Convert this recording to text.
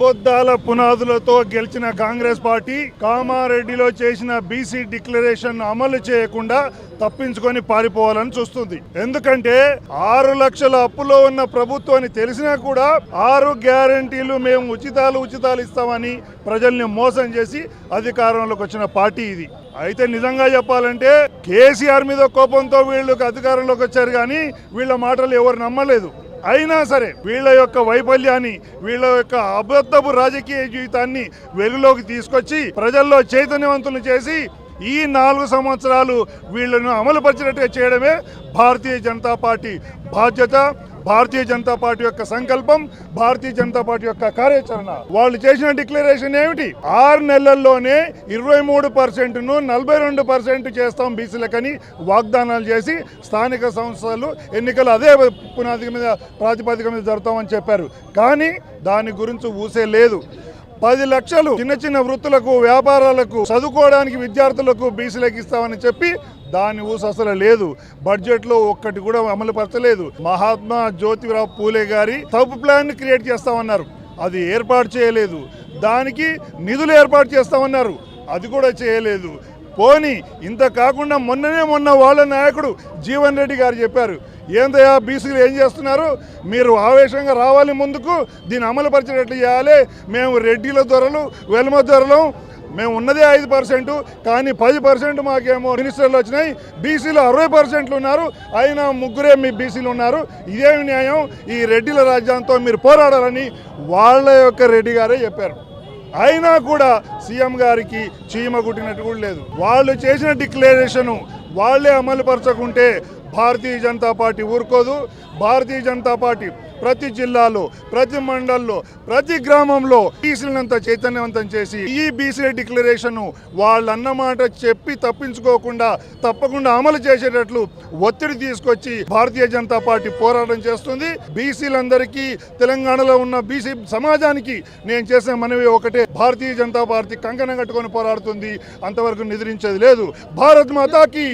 అబద్ధాల పునాదులతో గెలిచిన కాంగ్రెస్ పార్టీ కామారెడ్డిలో చేసిన బీసీ డిక్లరేషన్ అమలు చేయకుండా తప్పించుకొని పారిపోవాలని చూస్తుంది. ఎందుకంటే 6 లక్షల అప్పులో ఉన్న ప్రభుత్వాన్ని తెలిసినా కూడా 6 గ్యారంటీలు మేము ఉచితాలు ఇస్తామని ప్రజల్ని మోసం చేసి అధికారంలోకి వచ్చిన పార్టీ ఇది. అయితే నిజంగా చెప్పాలంటే కేసీఆర్ మీద కోపంతో వీళ్ళకి అధికారంలోకి వచ్చారు, కానీ వీళ్ళ మాటలు ఎవరు నమ్మలేదు. అయినా సరే వీళ్ళ యొక్క వైఫల్యాన్ని, వీళ్ళ యొక్క అబద్ధపు రాజకీయ జీవితాన్ని వెలుగులోకి తీసుకొచ్చి ప్రజల్లో చైతన్యవంతులు చేసి ఈ 4 సంవత్సరాలు వీళ్ళను అమలుపరిచినట్టుగా చేయడమే భారతీయ జనతా పార్టీ బాధ్యత, భారతీయ జనతా పార్టీ యొక్క సంకల్పం, భారతీయ జనతా పార్టీ యొక్క కార్యాచరణ. వాళ్ళు చేసిన డిక్లరేషన్ ఏమిటి? 6 నెలల్లోనే 23%ను 42% చేస్తాం బీసీలకని వాగ్దానాలు చేసి స్థానిక సంస్థలు ఎన్నికలు అదే ప్రాతిపదిక మీద జరుగుతామని చెప్పారు. కానీ దాని గురించి ఊసే లేదు. 10 లక్షలు చిన్న వృత్తులకు, వ్యాపారాలకు, చదువుకోవడానికి విద్యార్థులకు బీసీలకు ఇస్తామని చెప్పి దాని ఊసు అసలు లేదు. బడ్జెట్లో ఒక్కటి కూడా అమలు పరచలేదు. మహాత్మా జ్యోతిరావు పూలే గారి సబ్ ప్లాన్ క్రియేట్ చేస్తామన్నారు, అది ఏర్పాటు చేయలేదు. దానికి నిధులు ఏర్పాటు చేస్తామన్నారు, అది కూడా చేయలేదు. పోనీ ఇంత కాకుండా మొన్న వాళ్ళ నాయకుడు జీవన్ రెడ్డి గారు చెప్పారు, ఏందయ్యా బీసీలు ఏం చేస్తున్నారు, మీరు ఆవేశంగా రావాలి, ముందుకు దీన్ని అమలు పరిచేటట్లు చేయాలి. మేము రెడ్డిల దొరలు, వెల్మ దొరలు, మేము ఉన్నదే 5%, కానీ 10% మాకేమో మినిస్టర్లు వచ్చినాయి. బీసీలు 60% ఉన్నారు, అయినా 3 మీ బీసీలు ఉన్నారు. ఇదేమి న్యాయం? ఈ రెడ్డిల రాజ్యాంగంతో మీరు పోరాడాలని వాళ్ళ యొక్క రెడ్డి గారే చెప్పారు. అయినా కూడా సీఎం గారికి చీమ కుట్టినట్టు కూడా లేదు. వాళ్ళు చేసిన డిక్లరేషను వాళ్ళే అమలు పరచకుంటే భారతీయ జనతా పార్టీ ఊరుకోదు. భారతీయ జనతా పార్టీ ప్రతి జిల్లాలో, ప్రతి మండల్లో, ప్రతి గ్రామంలో బీసీలంతా చైతన్యవంతం చేసి ఈ బీసీ డిక్లరేషన్ వాళ్ళన్నమాట చెప్పి తప్పించుకోకుండా తప్పకుండా అమలు చేసేటట్లు ఒత్తిడి తీసుకొచ్చి భారతీయ జనతా పార్టీ పోరాటం చేస్తుంది. బీసీలందరికీ, తెలంగాణలో ఉన్న బీసీ సమాజానికి నేను చేసే మనవి ఒకటే, భారతీయ జనతా పార్టీ కంకణం కట్టుకొని పోరాడుతుంది, అంతవరకు నిద్రించేది లేదు. భారత్ మాతాకి